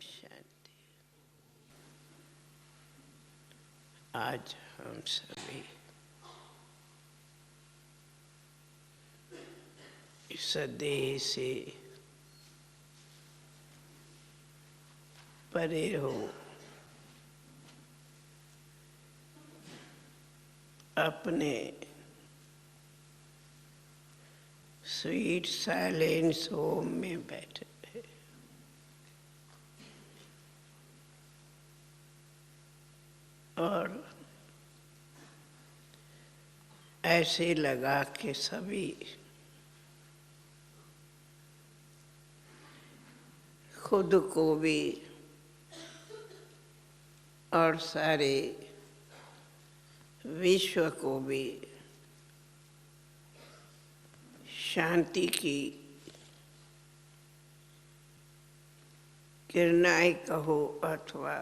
शांति। आज हम सभी इस देह से परे हो अपने स्वीट साइलेंस होम में बैठे हैं और ऐसे लगा कि सभी खुद को भी और सारे विश्व को भी शांति की किरणाएं कहो अथवा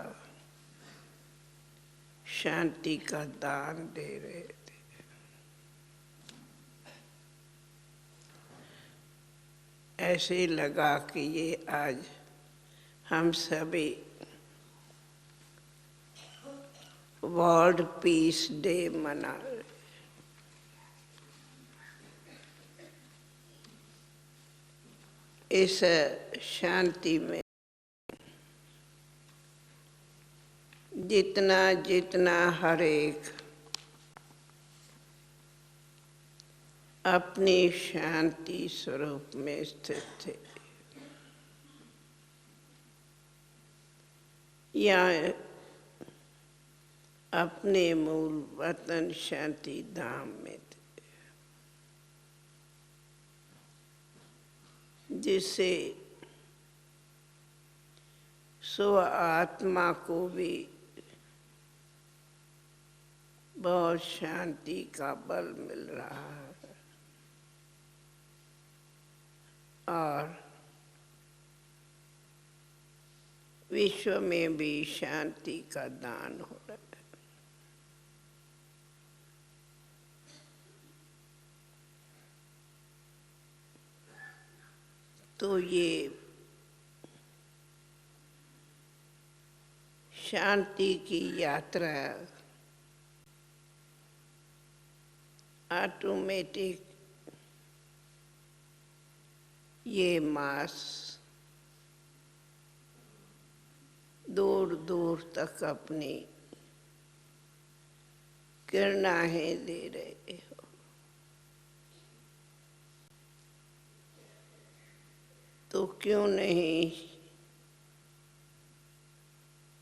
शांति का दान दे रहे थे। ऐसे लगा कि ये आज हम सभी वर्ल्ड पीस डे मना रहे। इस शांति में जितना जितना हर एक अपनी शांति स्वरूप में स्थित थे या अपने मूल वतन शांति धाम में थे, जिससे स्व आत्मा को भी बहुत शांति का बल मिल रहा है और विश्व में भी शांति का दान हो रहा है। तो ये शांति की यात्रा ऑटोमेटिक ये मास दूर दूर तक अपनी किरणाएं दे रहे हो। तो क्यों नहीं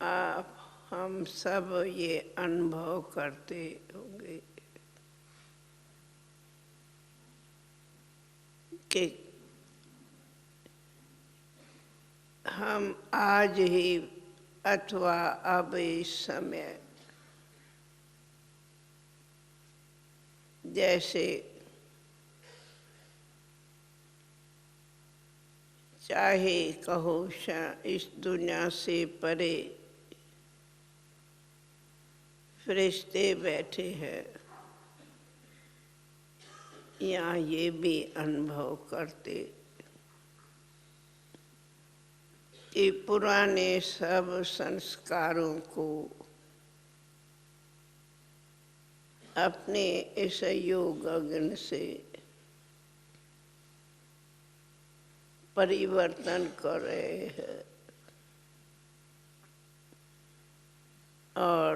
आप हम सब ये अनुभव करते होंगे कि हम आज ही अथवा अब इस समय जैसे चाहे कहो इस दुनिया से परे फरिश्ते बैठे हैं या ये भी अनुभव करते कि पुराने सब संस्कारों को अपने इस योग अग्नि से परिवर्तन कर रहे हैं और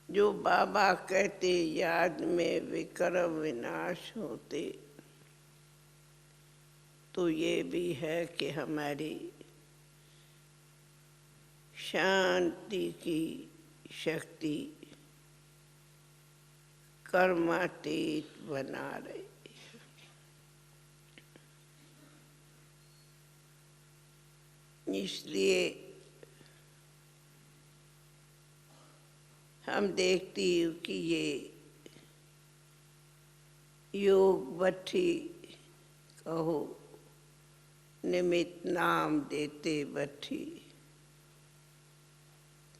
जो बाबा कहते याद में विकर विनाश होते, तो ये भी है कि हमारी शांति की शक्ति कर्मातीत बना रही है। इसलिए हम देखती हूँ कि ये योग भट्ठी कहो निमित्त नाम देते भट्ठी,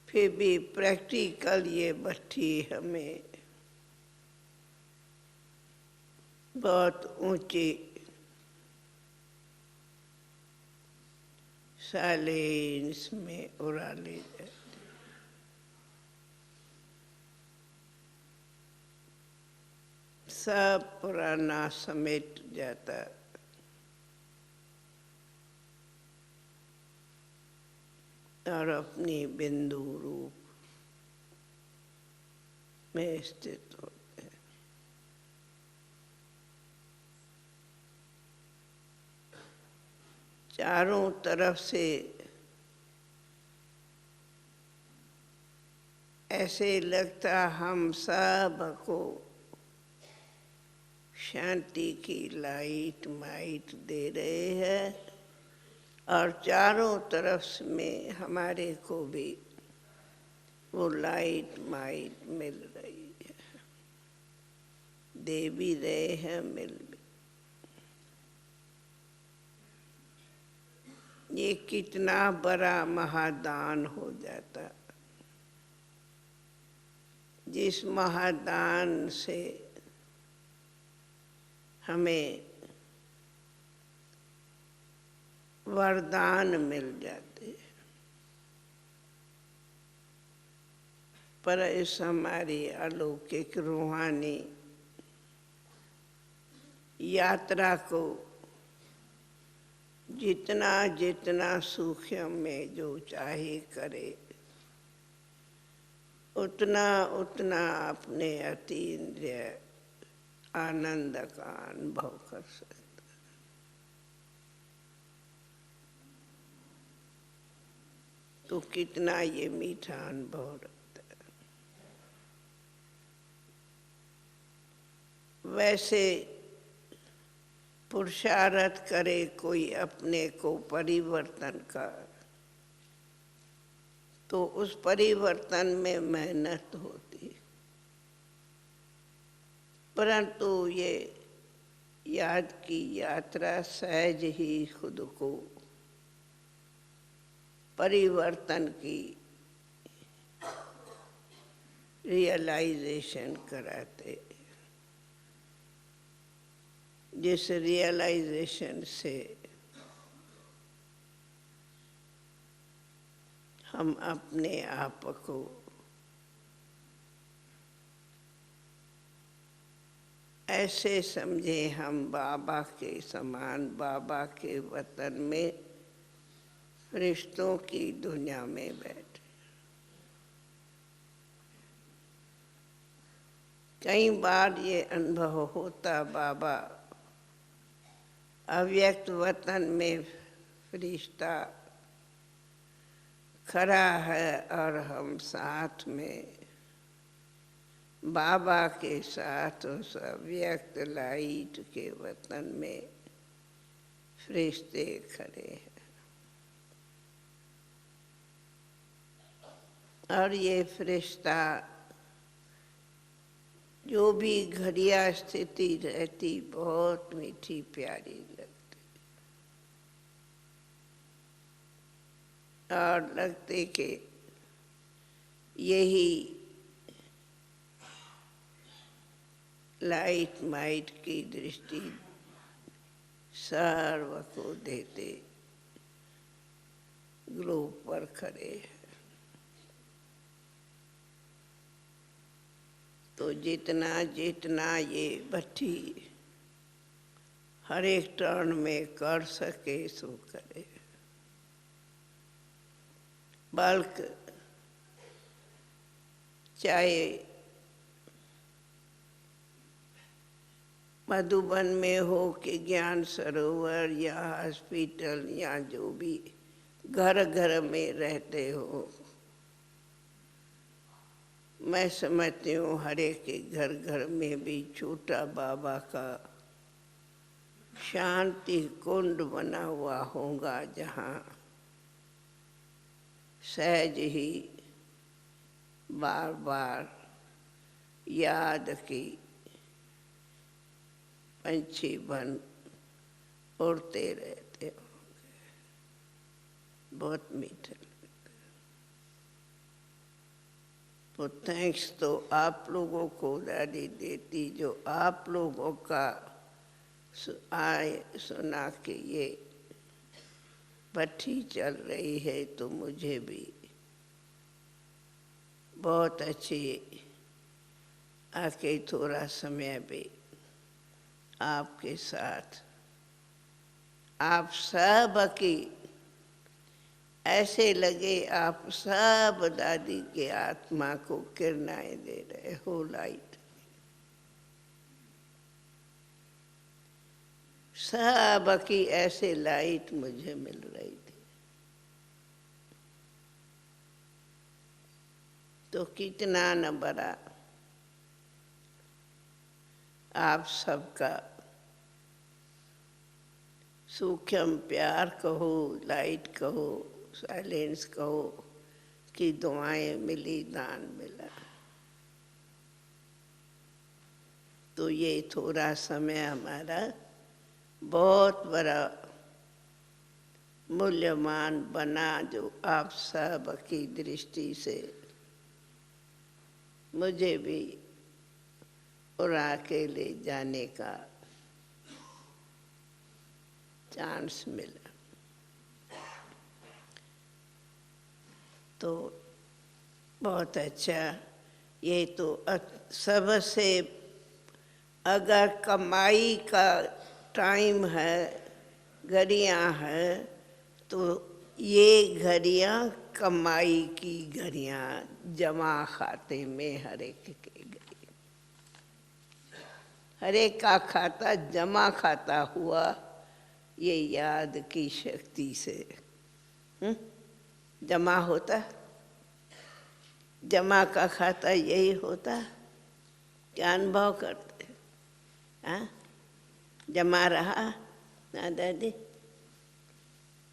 फिर भी प्रैक्टिकल ये भट्ठी हमें बहुत ऊंची साले इसमें उड़ा ले जाते। सब पुराना समेट जाता, और अपनी बिंदु रूप में स्थित होते हैं। चारों तरफ से ऐसे लगता हम सब को शांति की लाइट माइट दे रहे हैं, और चारों तरफ में हमारे को भी वो लाइट माइट मिल रही है, दे भी रहे हैं, मिल भी। ये कितना बड़ा महादान हो जाता, जिस महादान से हमें वरदान मिल जाते हैं। पर इस हमारी अलौकिक रूहानी यात्रा को जितना जितना सूक्ष्म में जो चाहे करे, उतना उतना अपने अतीन्द्रिय आनंद का अनुभव कर सकते। तो कितना ये मीठा अनुभव रहता है। वैसे पुरुषार्थ करे कोई अपने को परिवर्तन कर, तो उस परिवर्तन में मेहनत होती, परंतु ये याद की यात्रा सहज ही खुद को परिवर्तन की रियलाइजेशन कराते, जिस रियलाइजेशन से हम अपने आप को ऐसे समझे हम बाबा के समान, बाबा के वतन में रिश्तों की दुनिया में बैठे। कई बार ये अनुभव होता, बाबा अव्यक्त वतन में फरिश्ता खड़ा है और हम साथ में बाबा के साथ उस अव्यक्त लाइट के वतन में फरिश्ते खड़े हैं। और ये फरिश्ता जो भी घड़िया स्थिति रहती, बहुत मीठी प्यारी लगती, और लगते कि यही लाइट माइट की दृष्टि सर्व को देते ग्लोब पर खड़े हैं। तो जितना जितना ये भट्टी हर एक टर्न में कर सके सो करे। बल्क चाहे मधुबन में हो कि ज्ञान सरोवर या हॉस्पिटल या जो भी घर घर में रहते हो, मैं समझती हूँ हर एक के घर घर में भी छोटा बाबा का शांति कुंड बना हुआ होगा, जहाँ सहज ही बार बार याद की पंछी बन उड़ते रहते होंगे। बहुत मीठा लगता है। तो थैंक्स तो आप लोगों को दादी देती, जो आप लोगों का आए सुना के ये भट्ठी चल रही है तो मुझे भी बहुत अच्छी आके थोड़ा समय भी आपके साथ आप सब की ऐसे लगे आप सब दादी के आत्मा को किरणाएं दे रहे हो, लाइट सब की ऐसे लाइट मुझे मिल रही थी। तो कितना न बड़ा आप सबका सूक्ष्म प्यार कहो, लाइट कहो, साइलेंस कहो कि दुआएं मिली, दान मिला। तो ये थोड़ा समय हमारा बहुत बड़ा मूल्यवान बना, जो आप सब की दृष्टि से मुझे भी उड़ा के ले जाने का चांस मिला। तो बहुत अच्छा। ये तो सबसे अगर कमाई का टाइम है, घड़ियाँ हैं, तो ये घड़ियाँ कमाई की घड़ियाँ जमा खाते में हर एक के गई। हर एक का खाता जमा खाता हुआ, ये याद की शक्ति से जमा होता। जमा का खाता यही होता। क्या अनुभव करते? हाँ, जमा रहा ना दादी?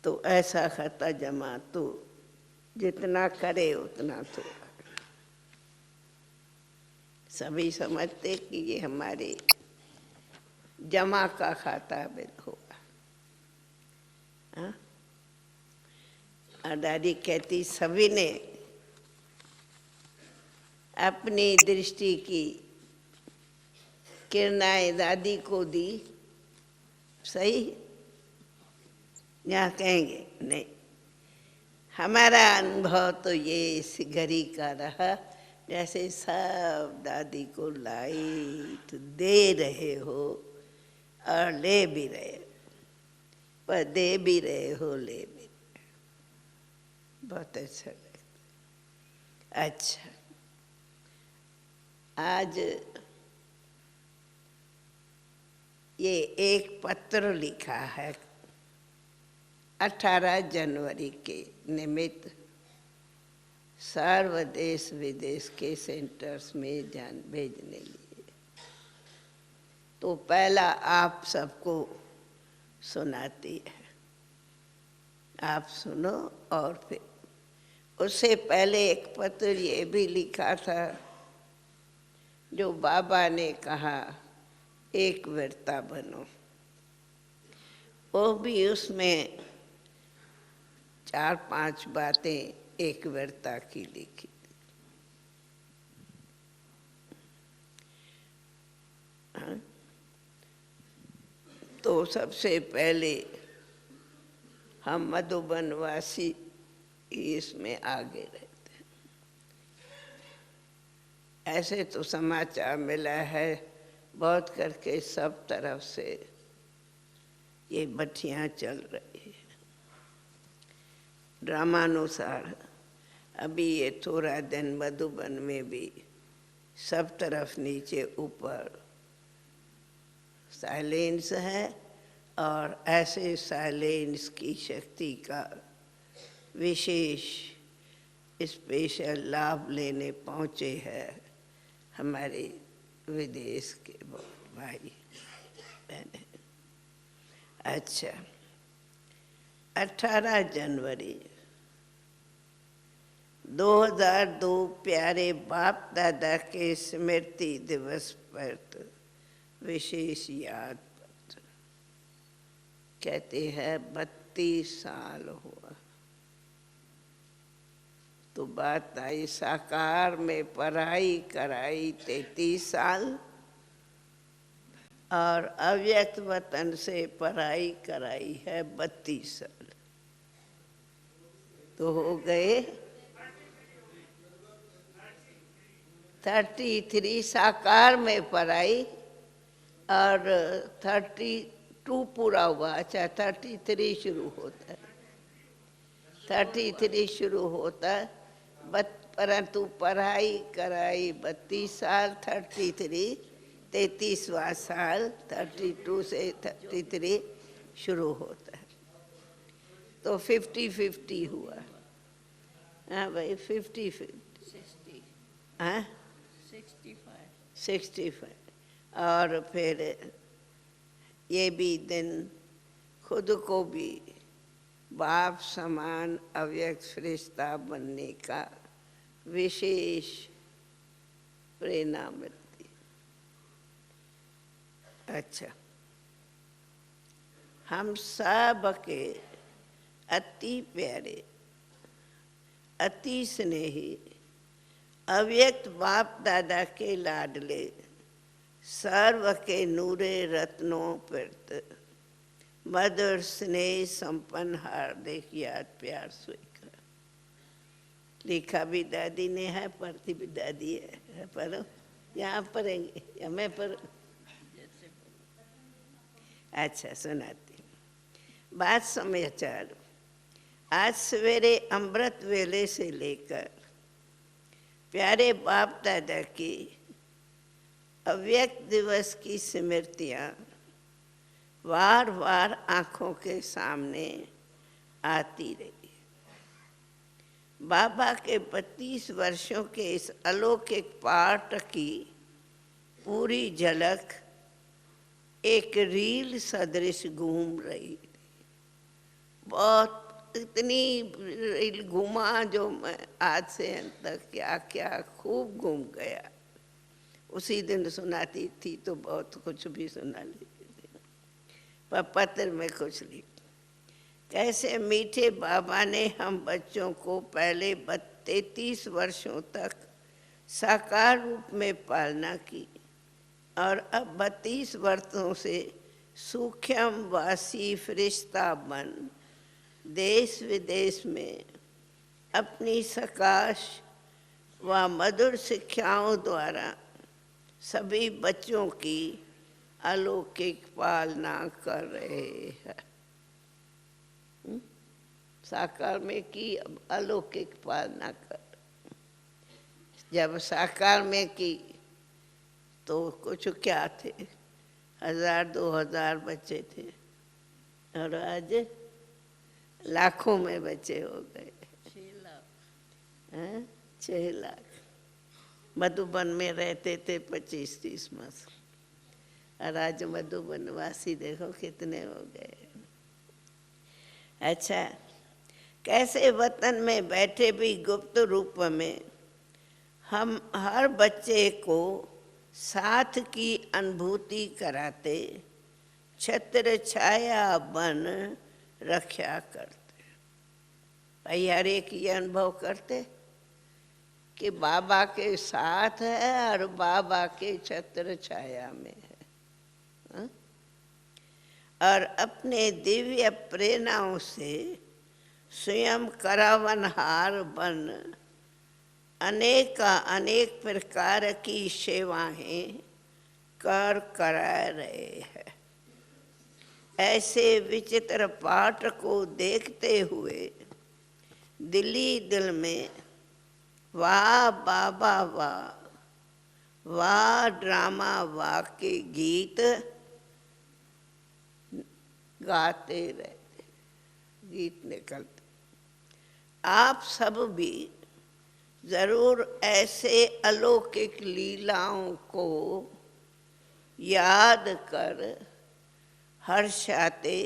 तो ऐसा खाता जमा तो जितना करे उतना तो सभी समझते कि ये हमारे जमा का खाता बिल होगा। हाँ? और दादी कहती सभी ने अपनी दृष्टि की किरणाएं दादी को दी। सही यहाँ कहेंगे नहीं, हमारा अनुभव तो ये इस घड़ी का रहा, जैसे सब दादी को लाइट दे रहे हो और ले भी रहे हो, पर दे भी रहे हो, ले भी रहे हो। बहुत अच्छा लगता। अच्छा, आज ये एक पत्र लिखा है 18 जनवरी के निमित्त सर्व देश विदेश के सेंटर्स में जान भेजने लिए। तो पहला आप सबको सुनाती है, आप सुनो। और फिर उससे पहले एक पत्र ये भी लिखा था, जो बाबा ने कहा एक वीरता बनो। वो भी उसमें 4-5 बातें एक वीरता की लिखी थी। हाँ? तो सबसे पहले हम मधुबनवासी इसमें आगे रहते हैं। ऐसे तो समाचार मिला है बहुत करके सब तरफ से ये भट्टियाँ चल रही है। ड्रामानुसार अभी ये थोड़ा दिन मधुबन में भी सब तरफ नीचे ऊपर साइलेंस है, और ऐसे साइलेंस की शक्ति का विशेष स्पेशल लाभ लेने पहुँचे हैं हमारे विदेश के भाई बहने। अच्छा, 18 जनवरी 2002 प्यारे बाप दादा के स्मृति दिवस पर विशेष याद पत्र। कहते हैं 32 साल हुआ। तो बात आई साकार में पढ़ाई कराई 33 साल, और अव्यक्त वतन से पढ़ाई कराई है 32 साल। तो हो गए 33 साकार में पढ़ाई और 32 पूरा हुआ। अच्छा 33 शुरू होता है, 33 शुरू होता है, परंतु पढ़ाई कराई 32 साल, 33 33वां साल 32 से 33 शुरू होता है, तो 50-50 हुआ। हाँ भाई 50-50, हाँ 65। और फिर ये भी दिन खुद को भी बाप समान अव्यक्त फरिश्ता बनने का विशेष प्रेरणा मिलती। अच्छा, हम सब के अति प्यारे, अति स्नेही अव्यक्त बाप दादा के लाडले, सर्व के नूरे रत्नों प्रत मधुर स्नेह संपन्न हार्दिक याद प्यार स्वीकार। लिखा भी दादी ने है, पढ़ती भी दादी है। पढ़ो, यहाँ पढ़ेंगे या मैं पढ़? अच्छा सुनाती बात समाचार। आज सवेरे अमृत वेले से लेकर प्यारे बाप दादा की अव्यक्त दिवस की स्मृतियाँ वार वार आँखों के सामने आती रही। बाबा के 32 वर्षों के इस अलौकिक पाठ की पूरी झलक एक रील सदृश घूम रही थी। बहुत इतनी रील घूमा जो मैं आज से अंत तक क्या क्या खूब घूम गया। उसी दिन सुनाती थी तो बहुत कुछ भी सुना लेती थी, पर पत्र में कुछ लिख। कैसे मीठे बाबा ने हम बच्चों को पहले 33 वर्षों तक साकार रूप में पालना की और अब 32 वर्षों से सूक्ष्म वासी फरिश्ता बन देश विदेश में अपनी सकाश व मधुर शिक्षाओं द्वारा सभी बच्चों की अलौकिक पालना कर रहे हैं। साकार में की, अब अलौकिक पालना कर। जब साकार में की तो कुछ क्या थे, 1000-2000 बच्चे थे और आज लाखों में बच्चे हो गए। 6 लाख। मधुबन में रहते थे 25-30 मास, और आज मधुबन वासी देखो कितने हो गए। अच्छा, कैसे वतन में बैठे भी गुप्त रूप में हम हर बच्चे को साथ की अनुभूति कराते, छत्र छाया बन रक्षा करते। भाई हर एक ये अनुभव करते कि बाबा के साथ है और बाबा के छत्र छाया में है। हा? और अपने दिव्य प्रेरणाओं से स्वयं करावनहार बन अनेक प्रकार की सेवाएं कर करा रहे हैं। ऐसे विचित्र पाठ को देखते हुए दिली दिल में वाह बाबा वाह, वाह ड्रामा वाह के गीत गाते रहते, गीत निकलते। आप सब भी जरूर ऐसे अलौकिक लीलाओं को याद कर हर्षाते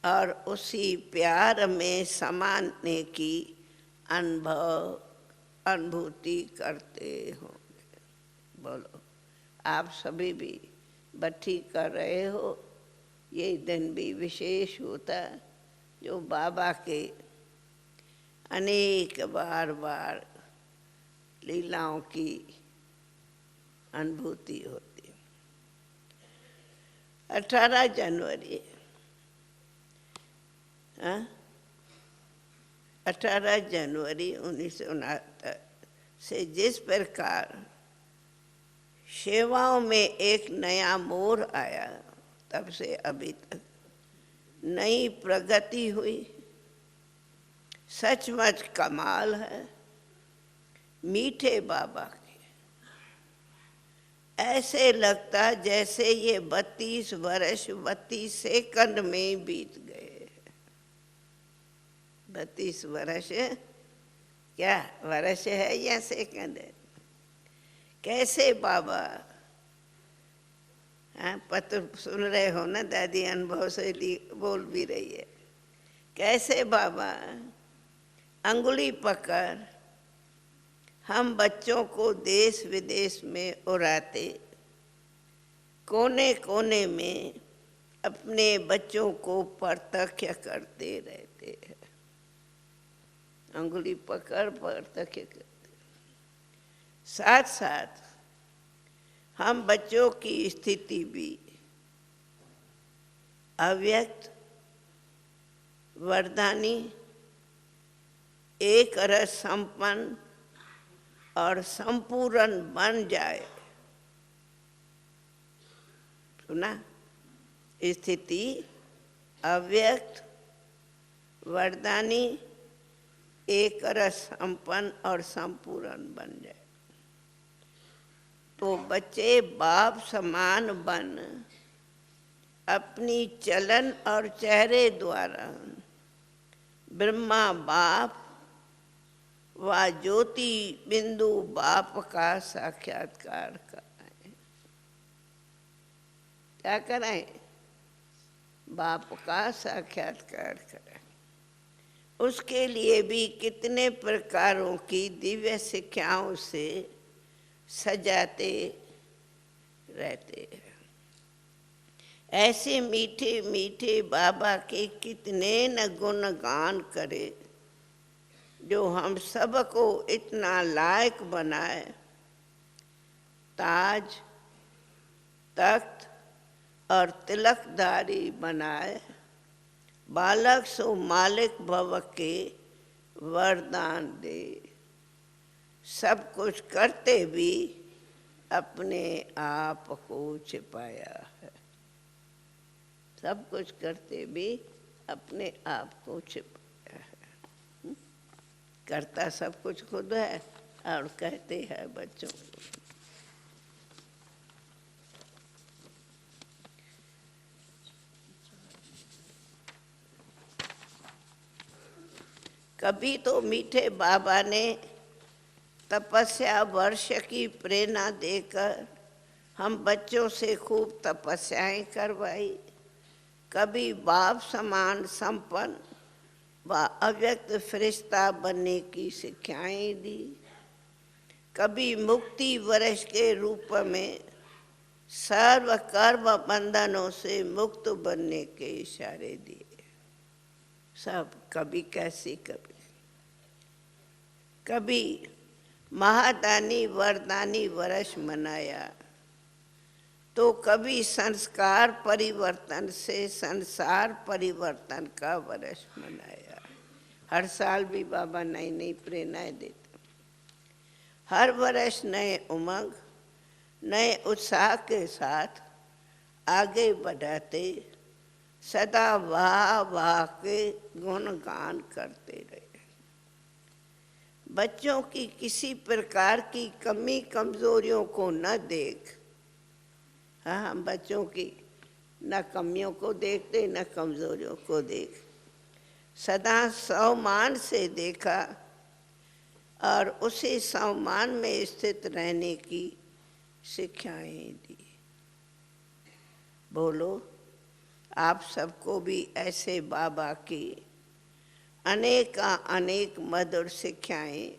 और उसी प्यार में समाने की अनुभूति करते होंगे। बोलो, आप सभी भी बट्ठी कर रहे हो। ये दिन भी विशेष होता जो बाबा के अनेक बार बार लीलाओं की अनुभूति होती है। 18 जनवरी, 18 जनवरी 1969 से जिस प्रकार सेवाओं में एक नया मोड़ आया, तब से अभी तक नई प्रगति हुई। सचमुच कमाल है मीठे बाबा के। ऐसे लगता जैसे ये 32 वर्ष 32 सेकंड में बीत गए। 32 वर्ष क्या वर्ष है या सेकंड है? कैसे बाबा, हाँ पत्र सुन रहे हो ना, दादी अनुभव से बोल भी रही है। कैसे बाबा अंगुली पकड़ हम बच्चों को देश विदेश में उड़ाते, कोने कोने में अपने बच्चों को प्रत्यक्ष करते रहते हैं। अंगुली पकड़ प्रत्यक्ष करते, साथ साथ हम बच्चों की स्थिति भी अव्यक्त वरदानी एक रस संपन्न और संपूर्ण बन जाए। सुना? स्थिति अव्यक्त वरदानी एक रस संपन्न और संपूर्ण बन जाए, तो बच्चे बाप समान बन अपनी चलन और चेहरे द्वारा ब्रह्मा बाप व ज्योति बिंदु बाप का साक्षात्कार कराएं। क्या कराएं? बाप का साक्षात्कार कराएं। उसके लिए भी कितने प्रकारों की दिव्य शिक्षाओं से सजाते रहते हैं। ऐसे मीठे मीठे बाबा के कितने न गुणगान करे, जो हम सबको इतना लायक बनाए, ताज तख्त और तिलकधारी बनाए, बालक सो मालिक भव के वरदान दे। सब कुछ करते भी अपने आप को छिपाया है। सब कुछ करते भी अपने आप को छिपाया है। करता सब कुछ खुद है और कहते हैं बच्चों को। कभी तो मीठे बाबा ने तपस्या वर्ष की प्रेरणा देकर हम बच्चों से खूब तपस्याएं करवाई। कभी बाप समान संपन्न व अव्यक्त फरिश्ता बनने की शिक्षाएं दी। कभी मुक्ति वर्ष के रूप में सर्व कर्म बंधनों से मुक्त बनने के इशारे दिए। सब कभी कैसे कभी महादानी वरदानी वर्ष मनाया, तो कभी संस्कार परिवर्तन से संसार परिवर्तन का वर्ष मनाया। हर साल भी बाबा नई नई प्रेरणाएं देते। हर वर्ष नए उमंग नए उत्साह के साथ आगे बढ़ाते, सदा वाह वाह के गुणगान करते रहे। बच्चों की किसी प्रकार की कमी कमजोरियों को न देख, हाँ हम बच्चों की न कमियों को देखते न कमजोरियों को देख, सदा सम्मान से देखा और उसी सम्मान में स्थित रहने की शिक्षाएं दी। बोलो, आप सबको भी ऐसे बाबा की अनेक मधुर शिक्षाएं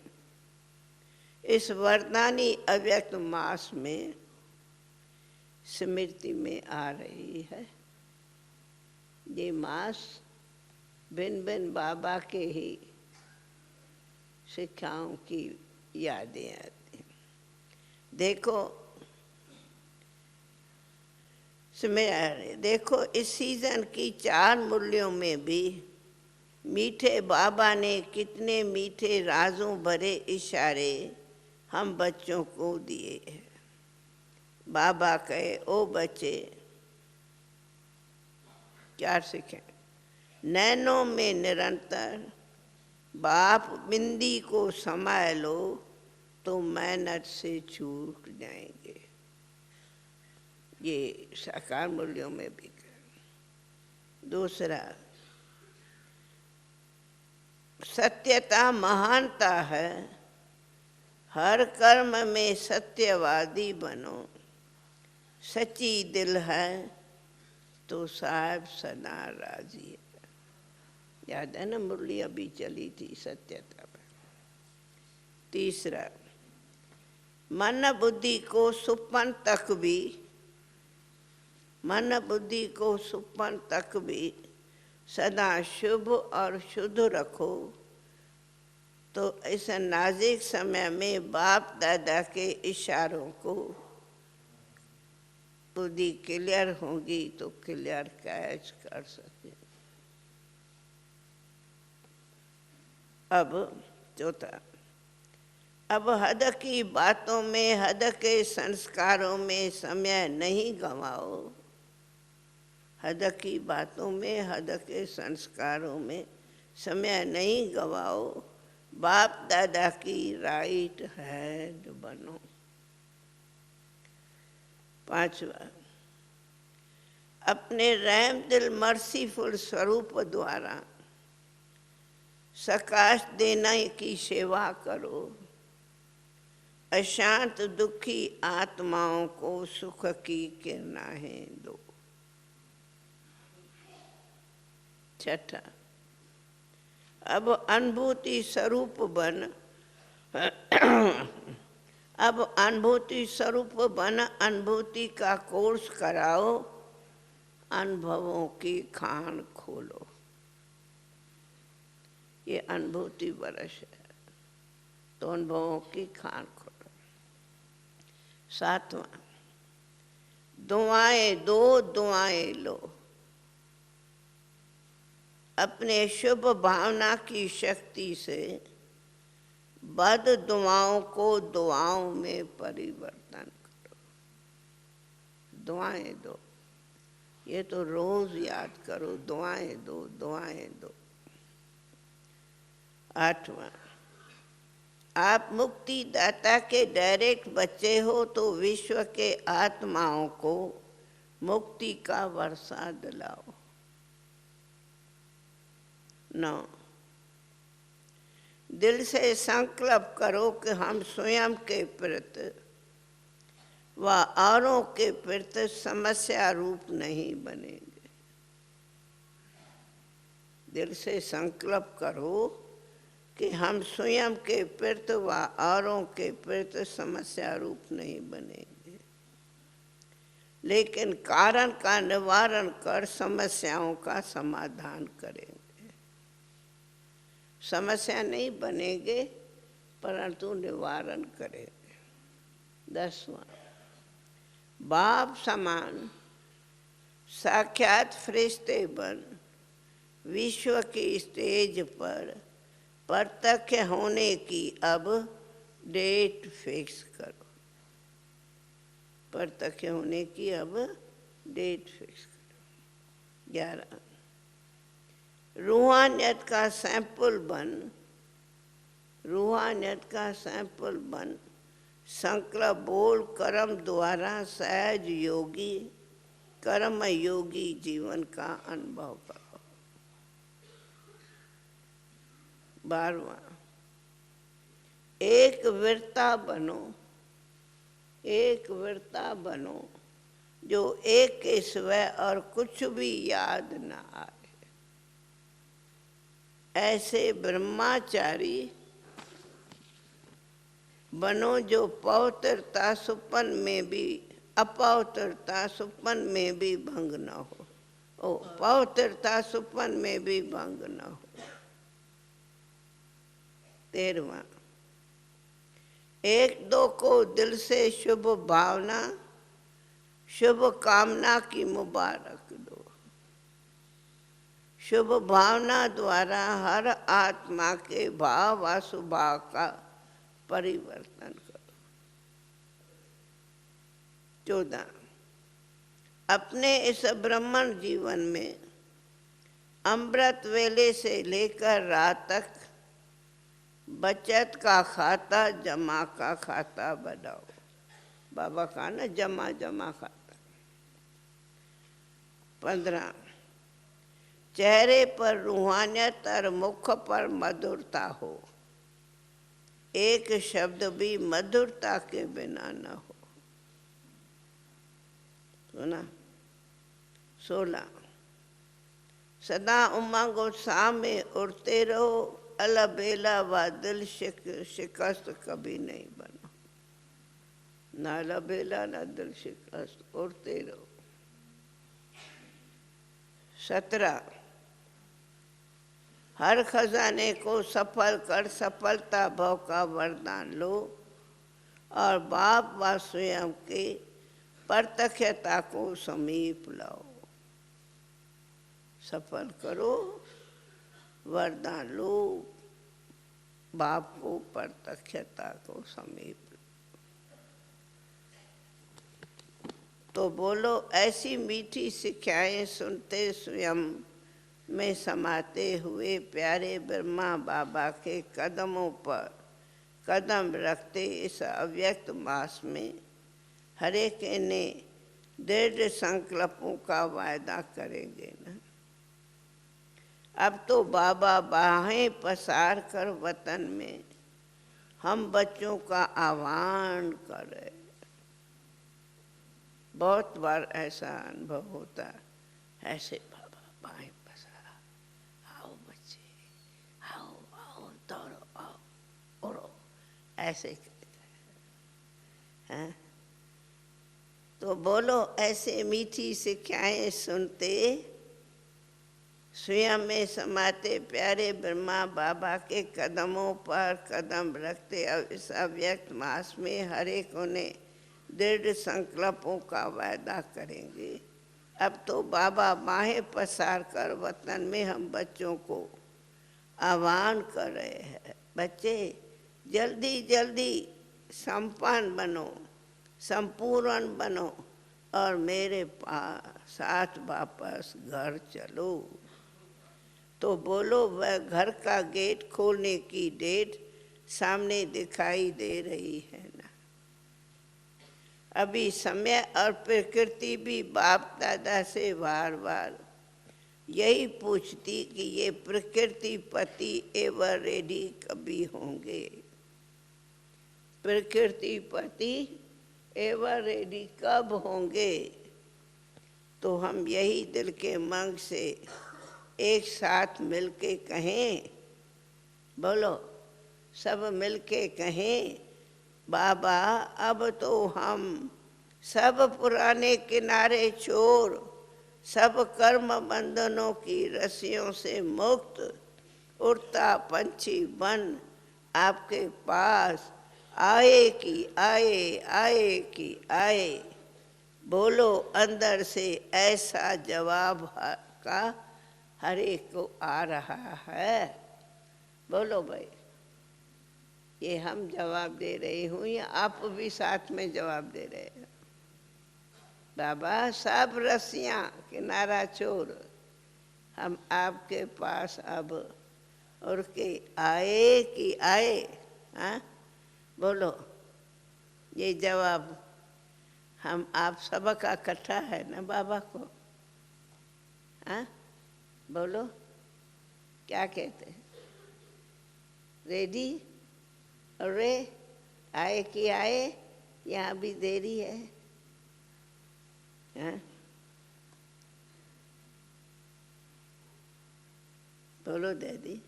इस वरदानी अव्यक्त मास में स्मृति में आ रही है। ये मास भिन्न भिन्न बाबा के ही शिक्षाओं की यादें आती हैं। देखो देखो इस सीजन की 4 मूल्यों में भी मीठे बाबा ने कितने मीठे राजों भरे इशारे हम बच्चों को दिए हैं। बाबा कहे, ओ बच्चे, क्या सीखें? नैनों में निरंतर बाप बिंदी को समाये लो तो मेहनत से चूक जाएंगे। ये साकार मूल्यों में भी कहा। दूसरा, सत्यता महानता है, हर कर्म में सत्यवादी बनो, सच्ची दिल है तो साहब सदा राजी है। याद है ना, मुरली अभी चली थी सत्यता पर। तीसरा, मन बुद्धि को सुपन तक भी, मन बुद्धि को सुपन तक भी सदा शुभ और शुद्ध रखो तो इस नाजुक समय में बाप दादा के इशारों को बुद्धि क्लियर होगी तो क्लियर कैच कर सके। अब चौथा, अब हद की बातों में, हद के संस्कारों में समय नहीं गंवाओ। हद की बातों में, हद के संस्कारों में समय नहीं गंवाओ, बाप दादा की राइट हैंड बनो। पांचवा, अपने रहम दिल मर्सीफुल स्वरूप द्वारा सकाश देने की सेवा करो, अशांत दुखी आत्माओं को सुख की किरणाएं दो। छठा, अब अनुभूति स्वरूप बन, अब अनुभूति स्वरूप बन, अनुभूति का कोर्स कराओ, अनुभवों की खान खोलो। ये अनुभूति वर्ष है तो अनुभवों की खान खोलो। सातवां, दुआएं दो, दुआएं लो, अपने शुभ भावना की शक्ति से बद दुआओं को दुआओं में परिवर्तन करो। दुआएं दो, ये तो रोज याद करो, दुआएं दो, दुआएं दो। आठवां, आप मुक्ति दाता के डायरेक्ट बच्चे हो तो विश्व के आत्माओं को मुक्ति का वर्षा दिलाओ। 9, दिल से संकल्प करो कि हम स्वयं के प्रति व औरों के प्रति समस्या रूप नहीं बनेंगे। दिल से संकल्प करो कि हम स्वयं के प्रति व औरों के प्रति समस्या रूप नहीं बनेंगे, लेकिन कारण का निवारण कर समस्याओं का समाधान करेंगे। समस्या नहीं बनेंगे परंतु निवारण करेंगे। 10वां, बाप समान साक्षात फरिश्ते बन विश्व की स्टेज पर प्रत्यक्ष होने की अब डेट फिक्स करो। प्रत्यक्ष होने की अब डेट फिक्स करो। 11, रूहानियत का सैंपल बन, रूहानियत का सैंपल बन, संकल्प बोल कर्म द्वारा सहज योगी, कर्म योगी जीवन का अनुभव करो। 12वां, एक वीरता बनो, एक वीरता बनो जो एक के सिवाय और कुछ भी याद न आए। ऐसे ब्रह्मचारी बनो जो पवित्रता सुपन में भी, अपवित्रता सुपन में भी भंग न हो। ओ, पवित्रता सुपन में भी भंग न हो। 13वां, एक दो को दिल से शुभ भावना, शुभ कामना की मुबारक दो। शुभ भावना द्वारा हर आत्मा के भाव व स्वभाव का परिवर्तन करो। 14 अपने इस ब्राह्मण जीवन में अमृत वेले से लेकर रात तक बचत का खाता, जमा का खाता बढ़ाओ। बाबा का ना जमा खाता। 15 चेहरे पर रूहानियत और मुख पर मधुरता हो, एक शब्द भी मधुरता के बिना न हो। सुना? 16 सदा उमंग उत्साह में उड़ते रहो, अलबेला व दिल शिकस्त कभी नहीं बनो। ना अलबेला ना दिल शिकस्त, उड़ते रहो। 17 हर खजाने को सफल कर सफलता भाव का वरदान लो और बाप व स्वयं के प्रत्यक्षता को समीप लाओ। सफल करो, वरदान लो, बाप को प्रत्यक्षता को समीप लो। तो बोलो ऐसी मीठी शिक्षाएं सुनते स्वयं में समाते हुए प्यारे ब्रह्मा बाबा के कदमों पर कदम रखते इस अव्यक्त मास में हर एक ने दृढ़ संकल्पों का वायदा करेंगे ना। अब तो बाबा बाहें पसार कर वतन में हम बच्चों का आह्वान कर रहे। बहुत बार ऐसा अनुभव होता, ऐसे बाबा बाहें पसार, आओ बच्चे, आओ आओ दौड़ो, आओ उड़ो, ऐसे कहते हैं। तो बोलो ऐसे मीठी शिक्षाएं सुनते स्वयं में समाते प्यारे ब्रह्मा बाबा के कदमों पर कदम रखते इस अव्यक्त मास में हर एक उन्हें दृढ़ संकल्पों का वायदा करेंगे। अब तो बाबा बाहें पसार कर वतन में हम बच्चों को आह्वान कर रहे हैं। बच्चे जल्दी जल्दी संपन्न बनो, संपूर्ण बनो और मेरे पास साथ वापस घर चलो। तो बोलो वह घर का गेट खोलने की डेट सामने दिखाई दे रही है ना। अभी समय और प्रकृति भी बाप दादा से बार बार यही पूछती कि ये प्रकृति पति एवर रेडी कभी होंगे। प्रकृति पति एवर रेडी कब होंगे। तो हम यही दिल के मंग से एक साथ मिलके कहें, बोलो सब मिलके कहें, बाबा अब तो हम सब पुराने किनारे छोड़ सब कर्म बंधनों की रस्सियों से मुक्त उड़ता पंछी बन आपके पास आए कि आए, आए कि आए। बोलो अंदर से ऐसा जवाब का हर एक को आ रहा है। बोलो भाई, ये हम जवाब दे रही हूँ या आप भी साथ में जवाब दे रहे हैं। बाबा सब रस्सियाँ किनारा छोड़ हम आपके पास अब उड़ के आए कि आए। हाँ बोलो, ये जवाब हम आप सबका इकट्ठा है ना बाबा को। हाँ बोलो क्या कहते हैं, रेडी? अरे आए कि आए, यहाँ भी देरी है। हाँ बोलो दीदी,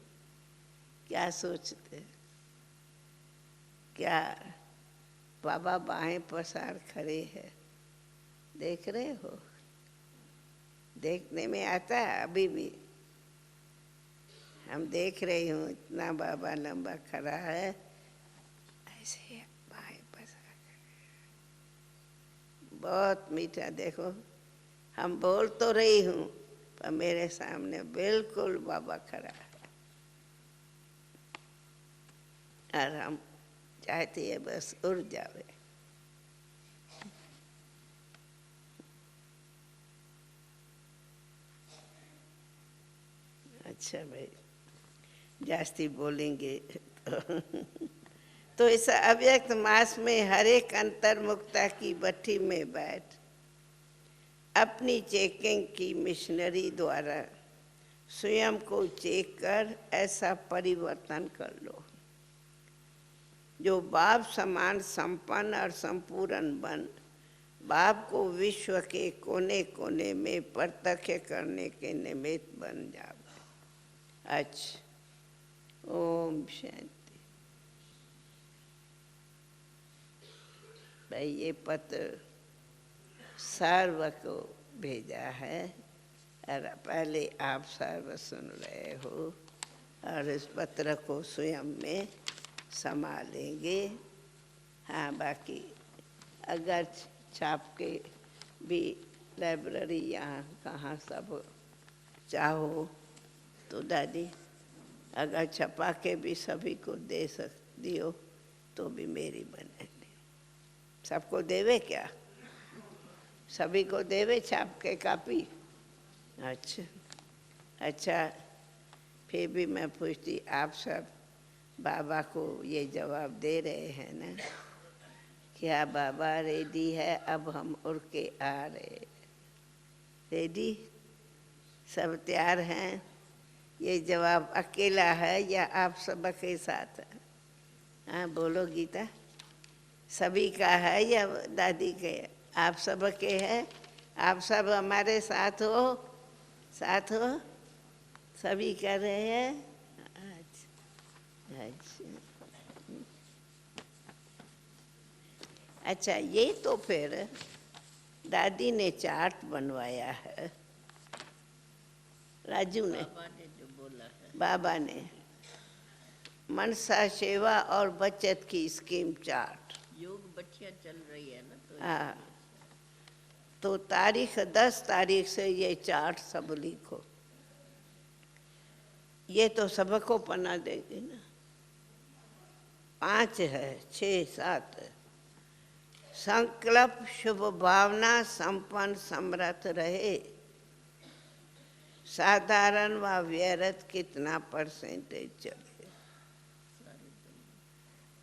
क्या सोचते? क्या बाबा बाहें पसार खड़े हैं, देख रहे हो? देखने में आता है अभी भी। हम देख रही हूँ इतना बाबा लंबा खड़ा है, ऐसे बाहें पसार खड़े। बहुत मीठा। देखो हम बोल तो रही हूँ पर मेरे सामने बिल्कुल बाबा खड़ा है और हम चाहते हैं बस उड़ जावे। अच्छा भाई, जास्ती बोलेंगे तो इस अव्यक्त मास में हर एक अंतर्मुक्ता की भट्टी में बैठ अपनी चेकिंग की मिशनरी द्वारा स्वयं को चेक कर ऐसा परिवर्तन कर लो जो बाप समान संपन्न और संपूर्ण बन बाप को विश्व के कोने कोने में प्रत्यक्ष करने के निमित्त बन जाए। अच्छा, ओम शांति। भाई ये पत्र सर्व को भेजा है और पहले आप सर्व सुन रहे हो और इस पत्र को स्वयं में संभालेंगे। हाँ, बाकी अगर छाप के भी लाइब्रेरी यहाँ कहाँ सब चाहो तो दादी अगर छपा के भी सभी को दे दियो तो भी मेरी बनेगी। सबको देवे क्या? सभी को देवे छाप के कापी? अच्छा अच्छा, फिर भी मैं पूछती, आप सब बाबा को ये जवाब दे रहे हैं ना, क्या बाबा रेडी है? अब हम उड़ के आ रहे। रेडी? सब तैयार हैं? ये जवाब अकेला है या आप सब के साथ है? हाँ बोलो गीता, सभी का है या दादी के? आप सब के है? आप सब हमारे साथ हो? साथ हो? सभी कर रहे हैं? अच्छा अच्छा, ये तो फिर दादी ने चार्ट बनवाया है, राजू ने, जो बोला है बाबा ने, मनसा सेवा और बचत की स्कीम चार्ट। योग बच्चियां चल रही है ना, तो हाँ, तो 10 तारीख से ये चार्ट सब लिखो। ये तो सबको पढ़ना देगी ना, 5 है, 6, 7 है। संकल्प शुभ भावना संपन्न समर्थ रहे, साधारण व व्यर्थ कितना परसेंटेज चले,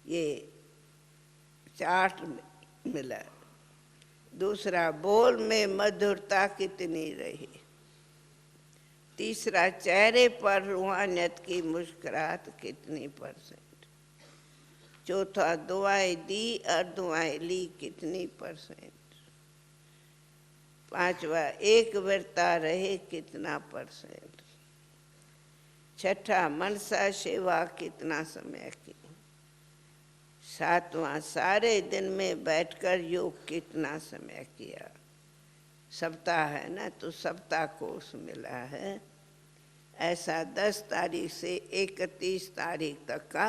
ये चार्ट मिला। दूसरा, बोल में मधुरता कितनी रही। तीसरा, चेहरे पर रूहानियत की मुस्कुराहट कितनी %। चौथा, दुआएं दी और दुआएं ली कितनी %। पांचवा, एक वर्ता रहे कितना %। छठा, मनसा सेवा कितना समय की। सातवां, सारे दिन में बैठकर योग कितना समय किया। सप्ताह है ना, तो सप्ताह कोर्स मिला है। ऐसा 10 तारीख से 31 तारीख तक का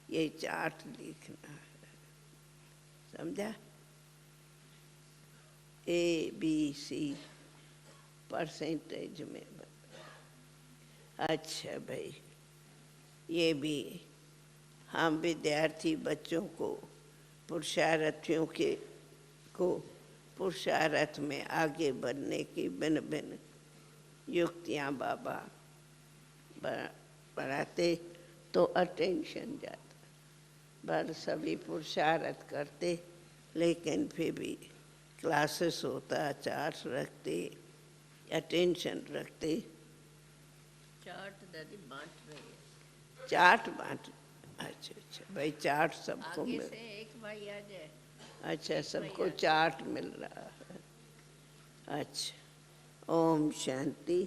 ये चार्ट लिखना है, समझा? ABC परसेंटेज में। अच्छा भाई, ये भी हम विद्यार्थी बच्चों को पुरुषार्थियों को पुरुषार्थ में आगे बढ़ने की भिन्न भिन्न युक्तियाँ बाबा पढ़ाते तो अटेंशन जाता। पर सभी पुरुषार्थ करते, लेकिन फिर भी क्लासेस होता, चार्ट रखते, अटेंशन रखते। चार्ट दादी बांट रही है। चार्ट बांट, अच्छा अच्छा भाई, चार्ट सबको आगे मिल, से एक भाई आ जाए। अच्छा, सबको चार्ट मिल रहा है। अच्छा, ओम शांति।